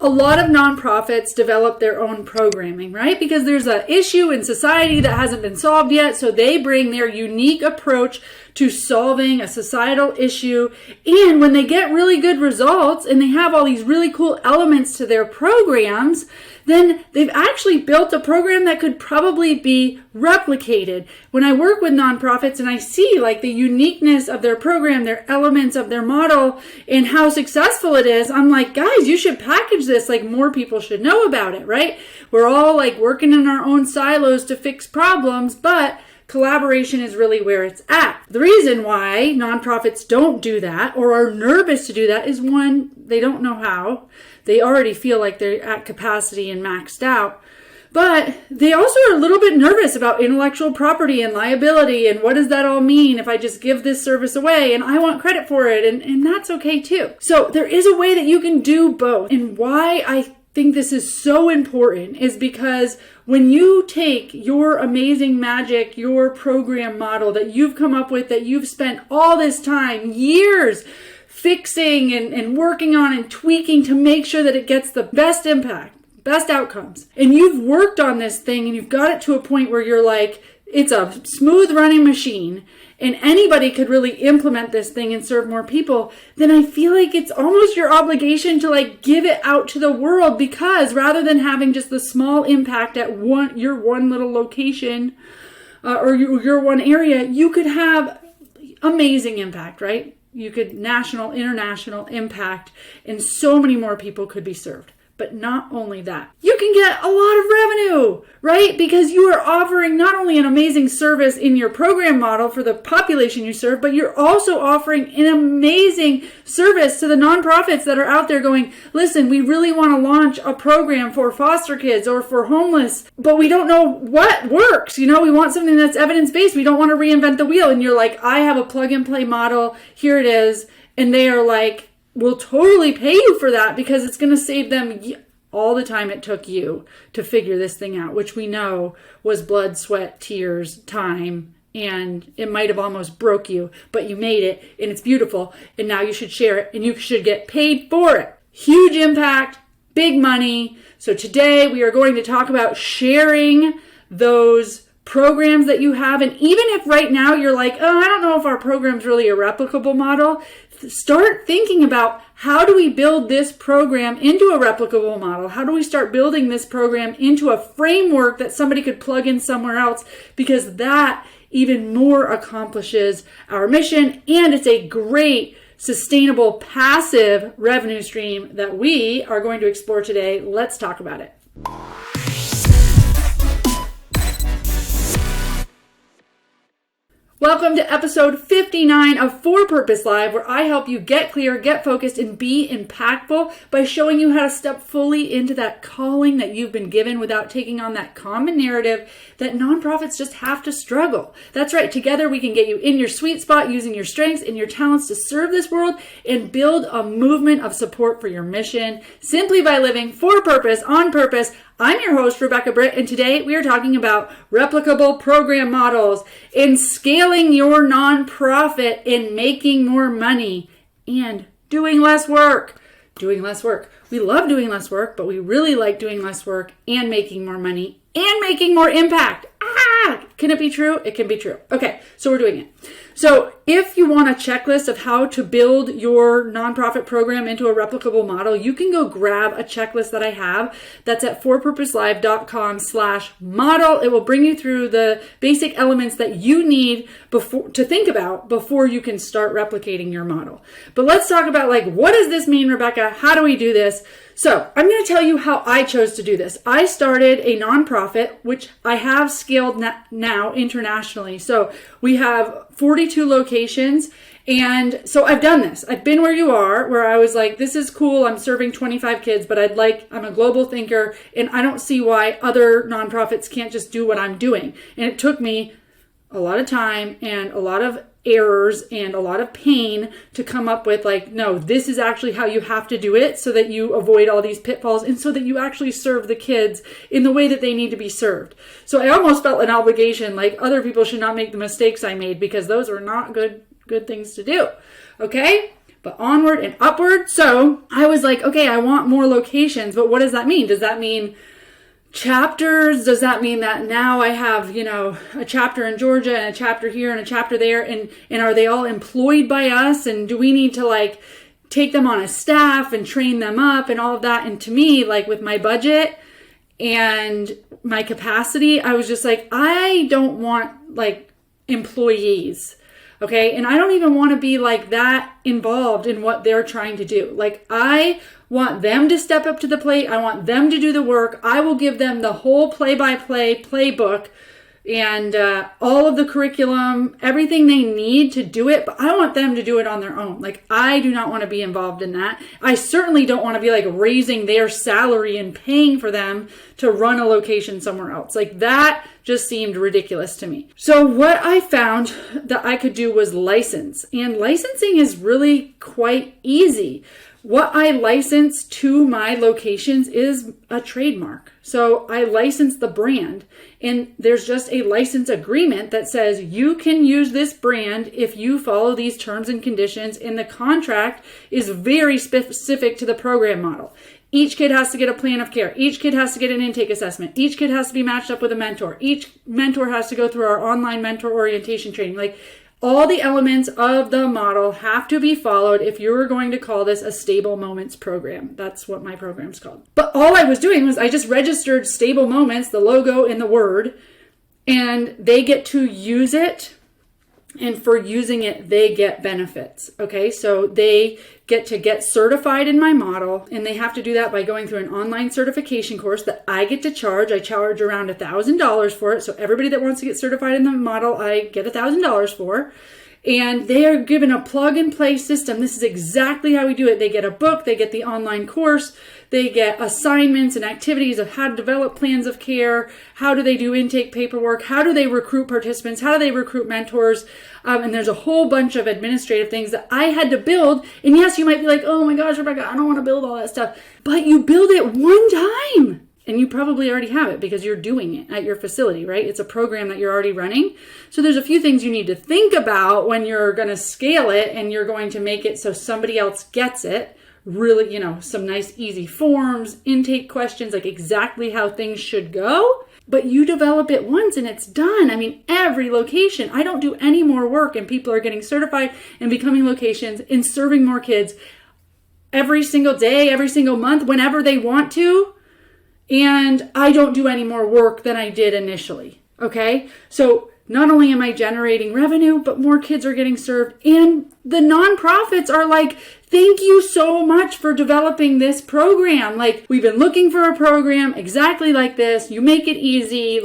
A lot of nonprofits develop their own programming, right? Because there's an issue in society that hasn't been solved yet. So they bring their unique approach to solving a societal issue. And when they get really good results and they have all these really cool elements to their programs, then they've actually built a program that could probably be replicated. When I work with nonprofits and I see like the uniqueness of their program, their elements of their model, and how successful it is, I'm like, guys, you should package this. Like, more people should know about it, right? We're all like working in our own silos to fix problems, but collaboration is really where it's at. The reason why nonprofits don't do that or are nervous to do that is, one, they don't know how. They already feel like they're at capacity and maxed out. But they also are a little bit nervous about intellectual property and liability and what does that all mean if I just give this service away and I want credit for it, and that's okay too. So there is a way that you can do both. And why I think this is so important is because when you take your amazing magic, your program model that you've come up with, that you've spent all this time, years fixing and working on and tweaking to make sure that it gets the best impact, best outcomes, and you've worked on this thing and you've got it to a point where you're like, it's a smooth running machine and anybody could really implement this thing and serve more people, then I feel like it's almost your obligation to like give it out to the world, because rather than having just the small impact at your one little location or your one area, you could have amazing impact, right? You could national, international impact, and so many more people could be served. But not only that, you can get a lot of revenue, right? Because you are offering not only an amazing service in your program model for the population you serve, but you're also offering an amazing service to the nonprofits that are out there going, listen, we really want to launch a program for foster kids or for homeless, but we don't know what works. You know, we want something that's evidence-based. We don't want to reinvent the wheel. And you're like, I have a plug and play model. Here it is. And they are like, we'll totally pay you for that because it's going to save them all the time it took you to figure this thing out, which we know was blood, sweat, tears, time, and it might have almost broke you, but you made it and it's beautiful, and now you should share it and you should get paid for it. Huge impact, big money. So today we are going to talk about sharing those programs that you have. And even if right now you're like, oh, I don't know if our program's really a replicable model, start thinking about, how do we build this program into a replicable model? How do we start building this program into a framework that somebody could plug in somewhere else? Because that even more accomplishes our mission, and it's a great sustainable passive revenue stream that we are going to explore today. Let's talk about it. Welcome to episode 59 of For Purpose Live, where I help you get clear, get focused, and be impactful by showing you how to step fully into that calling that you've been given without taking on that common narrative that nonprofits just have to struggle. That's right. Together we can get you in your sweet spot using your strengths and your talents to serve this world and build a movement of support for your mission simply by living for purpose, on purpose. I'm your host, Rebecca Britt, and today we are talking about replicable program models in scaling your nonprofit and making more money and doing less work. Doing less work. We love doing less work, but we really like doing less work and making more money and making more impact. Can it be true? It can be true. Okay, so we're doing it. So if you want a checklist of how to build your nonprofit program into a replicable model, you can go grab a checklist that I have that's at forpurposelive.com/model. It will bring you through the basic elements that you need to think about before you can start replicating your model. But let's talk about, like, what does this mean, Rebecca? How do we do this? So I'm going to tell you how I chose to do this. I started a nonprofit, which I have scaled now internationally. So we have 42 locations. And so I've done this. I've been where you are, where I was like, this is cool. I'm serving 25 kids, but I'm a global thinker, and I don't see why other nonprofits can't just do what I'm doing. And it took me a lot of time and a lot of errors and a lot of pain to come up with, like, no, this is actually how you have to do it so that you avoid all these pitfalls and so that you actually serve the kids in the way that they need to be served. So I almost felt an obligation, like other people should not make the mistakes I made, because those are not good things to do. Okay? but onward and upward. So I was like, okay, I want more locations, but what does that mean? Does that mean chapters? Does that mean that now I have, a chapter in Georgia and a chapter here and a chapter there? And are they all employed by us? And do we need to take them on a staff and train them up and all of that? And to me, with my budget and my capacity, I was just like, I don't want employees. Okay. And I don't even want to be that involved in what they're trying to do. I want them to step up to the plate. I want them to do the work. I will give them the whole play-by-play playbook and all of the curriculum, everything they need to do it. But I want them to do it on their own. I do not want to be involved in that. I certainly don't want to be raising their salary and paying for them to run a location somewhere else. That just seemed ridiculous to me. So what I found that I could do was license. And licensing is really quite easy. What I license to my locations is a trademark. So I license the brand, and there's just a license agreement that says you can use this brand if you follow these terms and conditions, and the contract is very specific to the program model. Each kid has to get a plan of care. Each kid has to get an intake assessment. Each kid has to be matched up with a mentor. Each mentor has to go through our online mentor orientation training. All the elements of the model have to be followed if you're going to call this a Stable Moments program. That's what my program's called. But all I was doing was I just registered Stable Moments, the logo and the word, and they get to use it. And for using it, they get benefits. Okay, so they get to get certified in my model, and they have to do that by going through an online certification course that I get to charge. I charge around $1,000 for it. So everybody that wants to get certified in the model, I get $1,000 for. And they are given a plug and play system. This is exactly how we do it. They get a book, they get the online course, they get assignments and activities of how to develop plans of care, how do they do intake paperwork, how do they recruit participants, how do they recruit mentors, and there's a whole bunch of administrative things that I had to build. And yes, you might be like, oh my gosh, Rebecca, I don't want to build all that stuff. But you build it one time. And you probably already have it because you're doing it at your facility, right? It's a program that you're already running. So there's a few things you need to think about when you're going to scale it and you're going to make it so somebody else gets it. Really, some nice easy forms, intake questions, exactly how things should go. But you develop it once and it's done. Every location, I don't do any more work and people are getting certified and becoming locations and serving more kids every single day, every single month, whenever they want to. And I don't do any more work than I did initially. Okay. So not only am I generating revenue, but more kids are getting served. And the nonprofits are thank you so much for developing this program. We've been looking for a program exactly like this. You make it easy.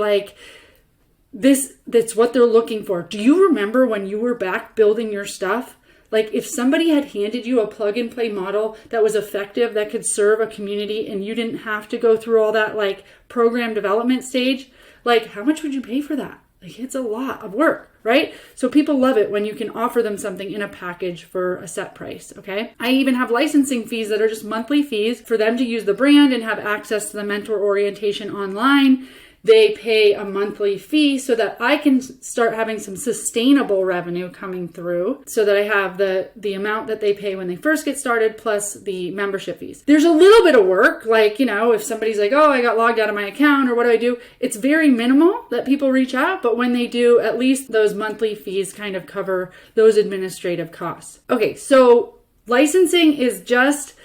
That's what they're looking for. Do you remember when you were back building your stuff? If somebody had handed you a plug and play model that was effective, that could serve a community, and you didn't have to go through all that program development stage, how much would you pay for that? It's a lot of work, right? So people love it when you can offer them something in a package for a set price, okay? I even have licensing fees that are just monthly fees for them to use the brand and have access to the mentor orientation online. They pay a monthly fee so that I can start having some sustainable revenue coming through so that I have the amount that they pay when they first get started plus the membership fees. There's a little bit of work, if somebody's oh, I got logged out of my account or what do? It's very minimal that people reach out, but when they do, at least those monthly fees kind of cover those administrative costs. Okay, so licensing is just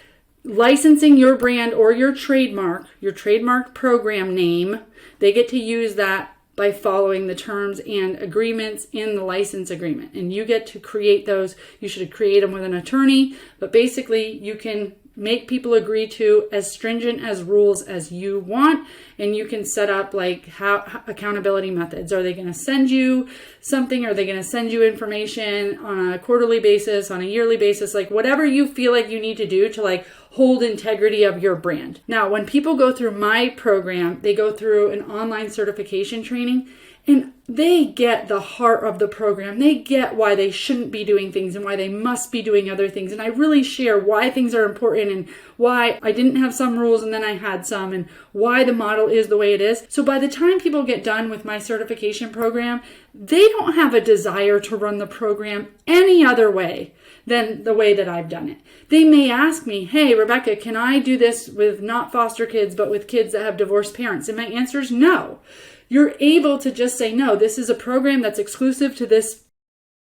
licensing your brand or your trademark program name. They get to use that by following the terms and agreements in the license agreement. And you get to create those. You should create them with an attorney, but basically you can make people agree to as stringent as rules as you want, and you can set up how accountability methods. Are they going to send you something? Are they going to send you information on a quarterly basis, on a yearly basis? Whatever you feel you need to do to hold integrity of your brand. Now, when people go through my program, they go through an online certification training, And they get the heart of the program. They get why they shouldn't be doing things and why they must be doing other things. And I really share why things are important and why I didn't have some rules and then I had some, and why the model is the way it is. So by the time people get done with my certification program, they don't have a desire to run the program any other way than the way that I've done it. They may ask me, hey, Rebecca, can I do this with not foster kids, but with kids that have divorced parents? And my answer is no. You're able to just say, no, this is a program that's exclusive to this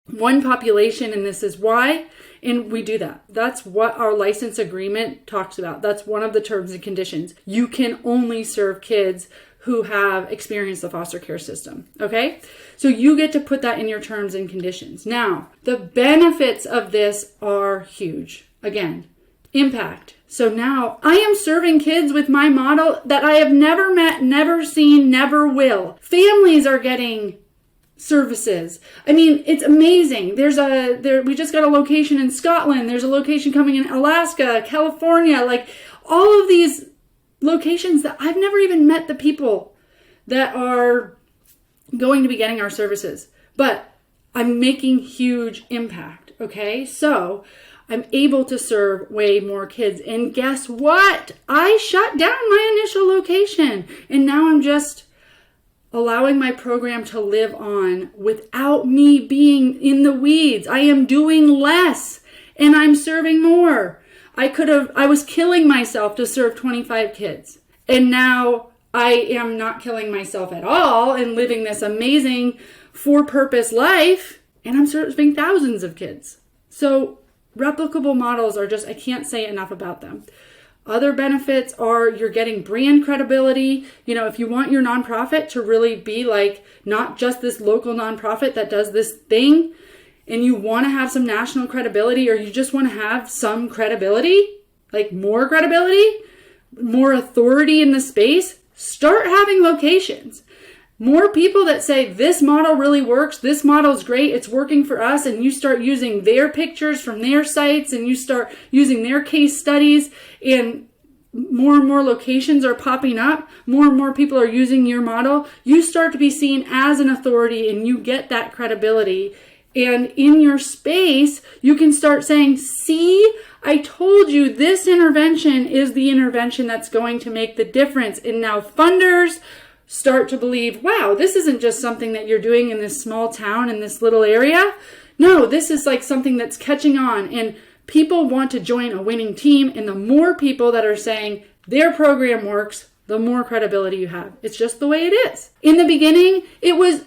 one population, and this is why. And we do that. That's what our license agreement talks about. That's one of the terms and conditions. You can only serve kids who have experienced the foster care system. Okay? So you get to put that in your terms and conditions. Now, the benefits of this are huge. Again, impact. So now I am serving kids with my model that I have never met, never seen, never will. Families are getting services. I mean, it's amazing. We just got a location in Scotland. There's a location coming in Alaska, California, like all of these locations that I've never even met the people that are going to be getting our services. But I'm making huge impact. Okay. So I'm able to serve way more kids. And guess what? I shut down my initial location. And now I'm just allowing my program to live on without me being in the weeds. I am doing less and I'm serving more. I was killing myself to serve 25 kids. And now I am not killing myself at all and living this amazing for-purpose life. And I'm serving thousands of kids. So replicable models are just, I can't say enough about them. Other benefits are you're getting brand credibility. You know, if you want your nonprofit to really be like not just this local nonprofit that does this thing, and you want to have some national credibility, or you just want to have some credibility, like more credibility, more authority in the space, start having locations. More people that say this model really works, this model is great, it's working for us, and you start using their pictures from their sites and you start using their case studies, and more locations are popping up, more and more people are using your model, you start to be seen as an authority and you get that credibility. And in your space, you can start saying, see, I told you this intervention is the intervention that's going to make the difference. And now funders start to believe, wow, this isn't just something that you're doing in this small town, in this little area. No, this is like something that's catching on, and people want to join a winning team. And the more people that are saying their program works, the more credibility you have. It's just the way it is. In the beginning, it was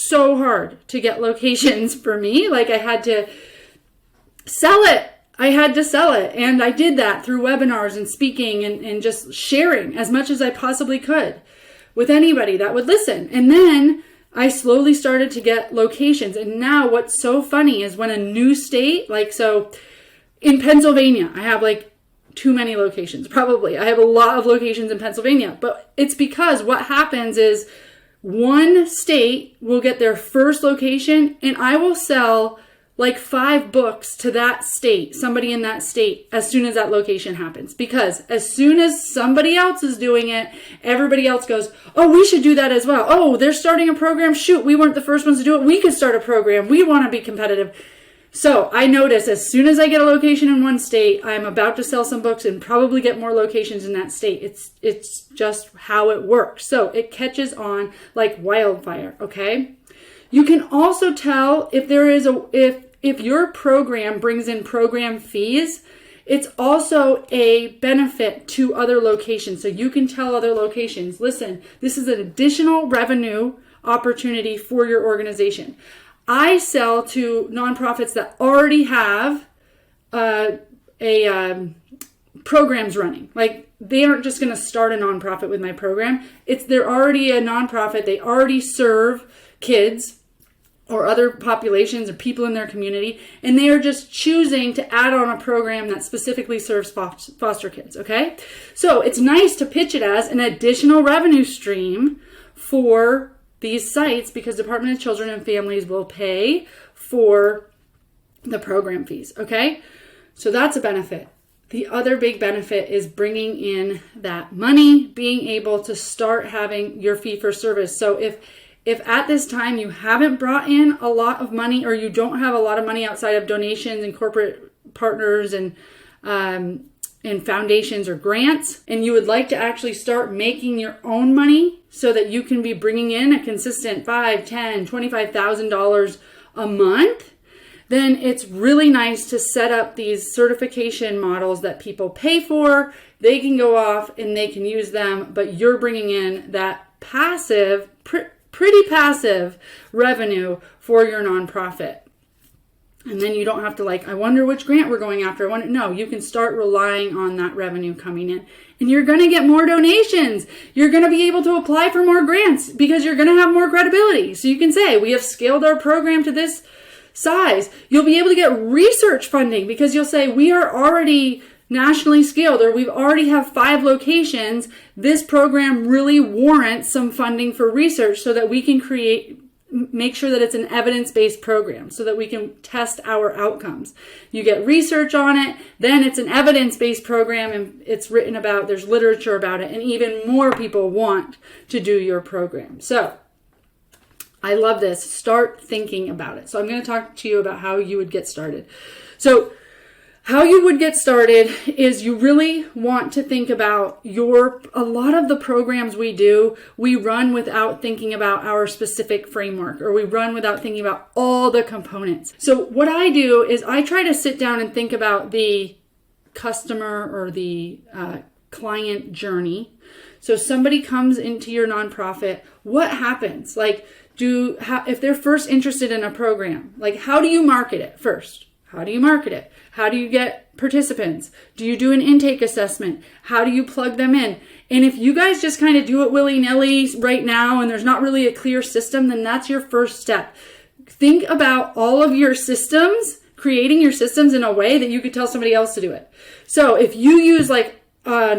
so hard to get locations for me. Like I had to sell it. And I did that through webinars and speaking and just sharing as much as I possibly could with anybody that would listen. And then I slowly started to get locations. And now what's so funny is when a new state, like so in Pennsylvania, I have like too many locations, probably. I have a lot of locations in Pennsylvania, but it's because what happens is one state will get their first location and I will sell like 5 books to that state, somebody in that state, as soon as that location happens. Because as soon as somebody else is doing it, everybody else goes, oh, we should do that as well. Oh, they're starting a program. Shoot, we weren't the first ones to do it. We could start a program. We want to be competitive. So I notice as soon as I get a location in one state, I'm about to sell some books and probably get more locations in that state. It's just how it works. So it catches on like wildfire, okay? You can also tell if there is if your program brings in program fees, it's also a benefit to other locations. So you can tell other locations, listen, this is an additional revenue opportunity for your organization. I sell to nonprofits that already have programs running. Like they aren't just going to start a nonprofit with my program. They're already a nonprofit. They already serve kids or other populations or people in their community, and they are just choosing to add on a program that specifically serves foster kids, okay? So it's nice to pitch it as an additional revenue stream for these sites because Department of Children and Families will pay for the program fees, okay? So that's a benefit. The other big benefit is bringing in that money, being able to start having your fee for service. So if if at this time you haven't brought in a lot of money, or you don't have a lot of money outside of donations and corporate partners and foundations or grants, and you would like to actually start making your own money so that you can be bringing in a consistent $5,000, $10,000, $25,000 a month, then it's really nice to set up these certification models that people pay for. They can go off and they can use them, but you're bringing in that passive, pretty passive revenue for your nonprofit. And then you don't have to I wonder which grant we're going after. No, you can start relying on that revenue coming in. And you're going to get more donations. You're going to be able to apply for more grants because you're going to have more credibility. So you can say, we have scaled our program to this size. You'll be able to get research funding because you'll say, we are already nationally scaled, or we already have 5 locations. This program really warrants some funding for research so that we can make sure that it's an evidence-based program so that we can test our outcomes. You get research on it, then it's an evidence-based program and it's written about, there's literature about it, and even more people want to do your program. So I love this. Start thinking about it. So I'm going to talk to you about how you would get started. So how you would get started is you really want to think about a lot of the programs we run without thinking about our specific framework, or we run without thinking about all the components. So what I do is I try to sit down and think about the customer or the client journey. So somebody comes into your nonprofit, what happens? If they're first interested in a program, how do you market it first? How do you market it? How do you get participants? Do you do an intake assessment? How do you plug them in? And if you guys just kind of do it willy-nilly right now and there's not really a clear system, then that's your first step. Think about all of your systems, creating your systems in a way that you could tell somebody else to do it. So if you use a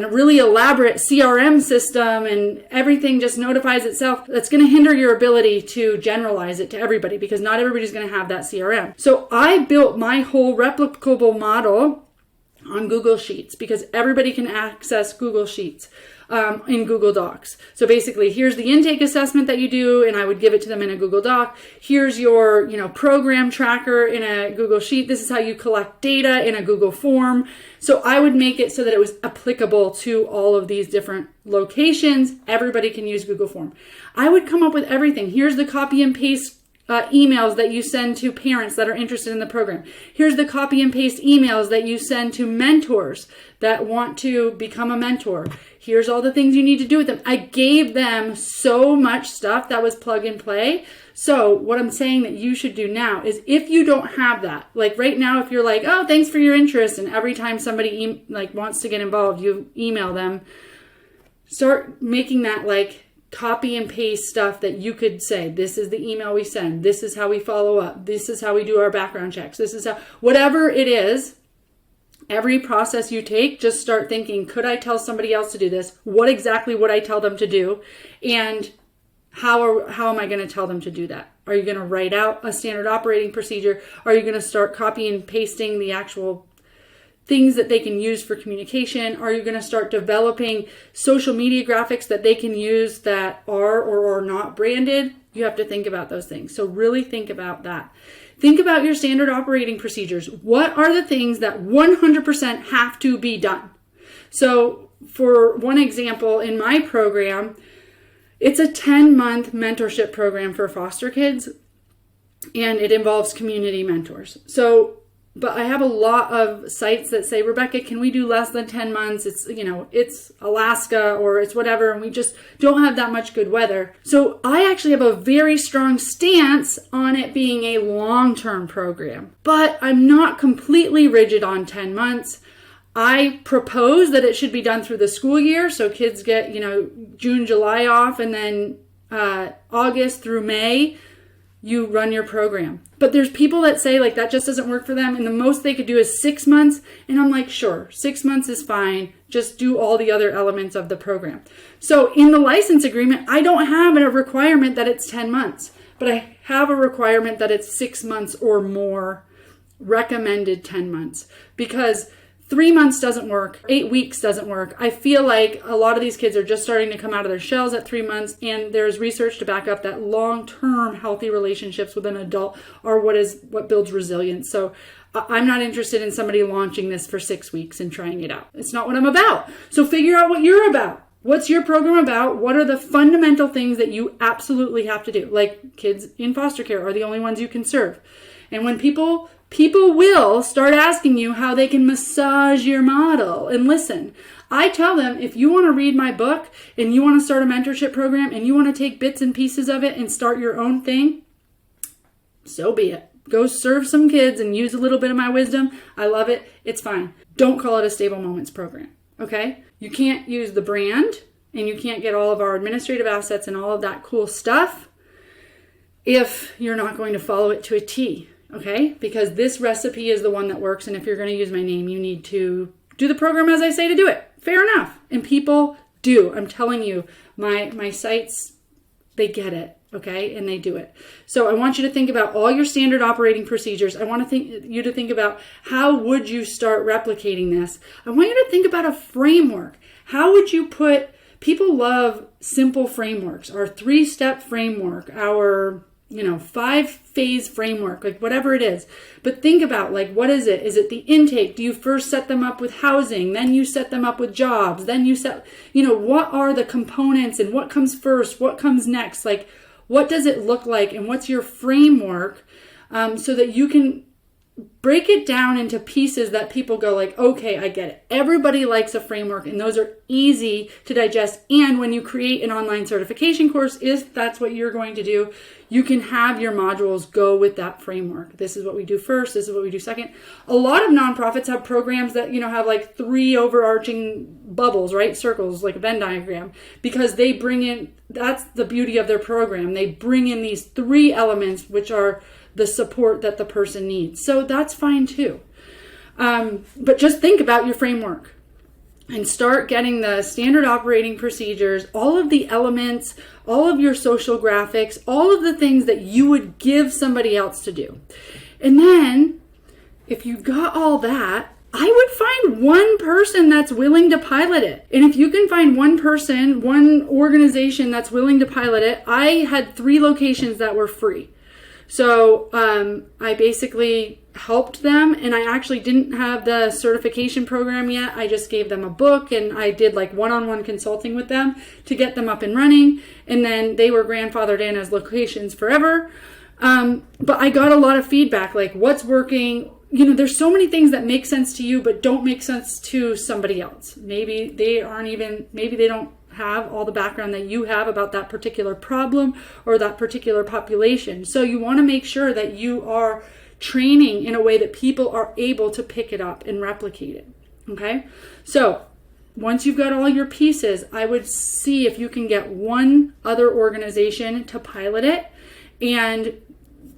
really elaborate CRM system and everything just notifies itself, that's going to hinder your ability to generalize it to everybody because not everybody's going to have that CRM. So I built my whole replicable model on Google Sheets because everybody can access Google Sheets in Google Docs. So basically, here's the intake assessment that you do, and I would give it to them in a Google Doc. Here's your program tracker in a Google Sheet. This is how you collect data in a Google form. So I would make it so that it was applicable to all of these different locations. Everybody can use Google Form. I would come up with everything. Here's the copy and paste emails that you send to parents that are interested in the program. Here's the copy and paste emails that you send to mentors that want to become a mentor. Here's all the things you need to do with them. I gave them so much stuff that was plug and play. So what I'm saying that you should do now is, if you don't have that, right now, if you're oh, thanks for your interest, and every time somebody wants to get involved, you email them, start making that copy and paste stuff that you could say, this is the email we send, this is how we follow up, this is how we do our background checks, this is how, whatever it is, every process you take, just start thinking, could I tell somebody else to do this? What exactly would I tell them to do? And how am I going to tell them to do that? Are you going to write out a standard operating procedure? Are you going to start copying and pasting the actual things that they can use for communication? Are you going to start developing social media graphics that they can use that are or are not branded? You have to think about those things. So really think about that. Think about your standard operating procedures. What are the things that 100% have to be done? So for one example, in my program, it's a 10-month mentorship program for foster kids, and it involves community mentors. But I have a lot of sites that say, Rebecca, can we do less than 10 months? It's Alaska or it's whatever, and we just don't have that much good weather. So I actually have a very strong stance on it being a long-term program, but I'm not completely rigid on 10 months. I propose that it should be done through the school year. So kids get, June, July off, and then August through May, you run your program. But there's people that say that just doesn't work for them, and the most they could do is 6 months. And I'm sure, 6 months is fine. Just do all the other elements of the program. So in the license agreement, I don't have a requirement that it's 10 months, but I have a requirement that it's 6 months or more, recommended 10 months. Because 3 months doesn't work. 8 weeks doesn't work. I feel like a lot of these kids are just starting to come out of their shells at 3 months, and there's research to back up that long-term healthy relationships with an adult are what builds resilience. So I'm not interested in somebody launching this for 6 weeks and trying it out. It's not what I'm about. So figure out what you're about. What's your program about? What are the fundamental things that you absolutely have to do? Like kids in foster care are the only ones you can serve. And when people will start asking you how they can massage your model. And listen, I tell them, if you want to read my book and you want to start a mentorship program and you want to take bits and pieces of it and start your own thing, so be it. Go serve some kids and use a little bit of my wisdom. I love it. It's fine. Don't call it a Stable Moments program. Okay? You can't use the brand and you can't get all of our administrative assets and all of that cool stuff if you're not going to follow it to a T. Okay? Because this recipe is the one that works. And if you're going to use my name, you need to do the program as I say to do it. Fair enough. And people do. I'm telling you, my sites, they get it. Okay? And they do it. So I want you to think about all your standard operating procedures. I want you to think about how would you start replicating this? I want you to think about a framework. How would you people love simple frameworks, our 3-step framework, our 5-phase framework, like whatever it is. But think about, like, what is it? Is it the intake? Do you first set them up with housing? Then you set them up with jobs? Then you what are the components and what comes first? What comes next? Like, what does it look like? And what's your framework so that you can break it down into pieces that people go like, okay, I get it. Everybody likes a framework and those are easy to digest. And when you create an online certification course, if that's what you're going to do, you can have your modules go with that framework. This is what we do first. This is what we do second. A lot of nonprofits have programs that, have like 3 overarching bubbles, right? Circles, like a Venn diagram, because they bring in, that's the beauty of their program. They bring in these 3 elements, which are the support that the person needs. So that's fine too. But just think about your framework and start getting the standard operating procedures, all of the elements, all of your social graphics, all of the things that you would give somebody else to do. And then if you got all that, I would find one person that's willing to pilot it. And if you can find one person, one organization that's willing to pilot it, I had 3 locations that were free. So I basically helped them, and I actually didn't have the certification program yet. I just gave them a book, and I did like one-on-one consulting with them to get them up and running. And then they were grandfathered in as locations forever. But I got a lot of feedback, like what's working. There's so many things that make sense to you, but don't make sense to somebody else. Maybe they don't have all the background that you have about that particular problem or that particular population. So you want to make sure that you are training in a way that people are able to pick it up and replicate it. Okay? So once you've got all your pieces, I would see if you can get one other organization to pilot it, and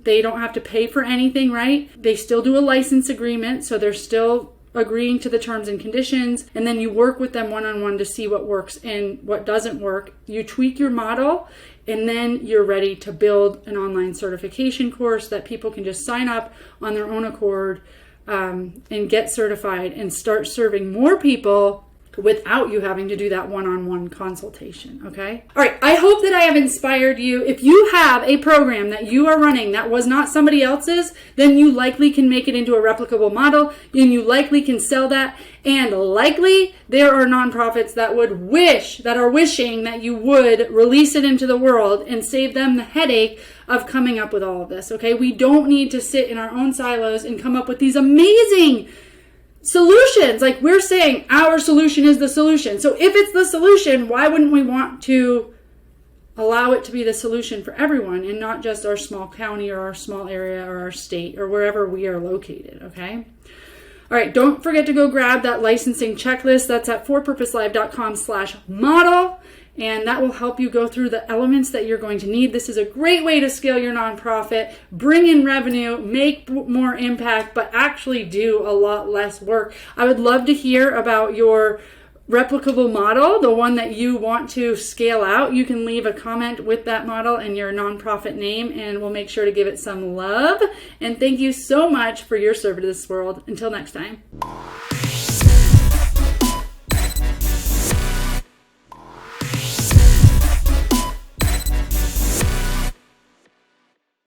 they don't have to pay for anything, right? They still do a license agreement, so they're still agreeing to the terms and conditions, and then you work with them one-on-one to see what works and what doesn't work. You tweak your model, and then you're ready to build an online certification course that people can just sign up on their own accord and get certified and start serving more people without you having to do that one-on-one consultation, okay? All right, I hope that I have inspired you. If you have a program that you are running that was not somebody else's, then you likely can make it into a replicable model, and you likely can sell that, and likely there are nonprofits that are wishing that you would release it into the world and save them the headache of coming up with all of this, okay? We don't need to sit in our own silos and come up with these amazing solutions. Like we're saying, our solution is the solution. So if it's the solution, why wouldn't we want to allow it to be the solution for everyone and not just our small county or our small area or our state or wherever we are located, okay? All right, don't forget to go grab that licensing checklist. That's at forpurposelive.com/model. And that will help you go through the elements that you're going to need. This is a great way to scale your nonprofit, bring in revenue, make more impact, but actually do a lot less work. I would love to hear about your replicable model, the one that you want to scale out. You can leave a comment with that model and your nonprofit name, and we'll make sure to give it some love. And thank you so much for your service to this world. Until next time.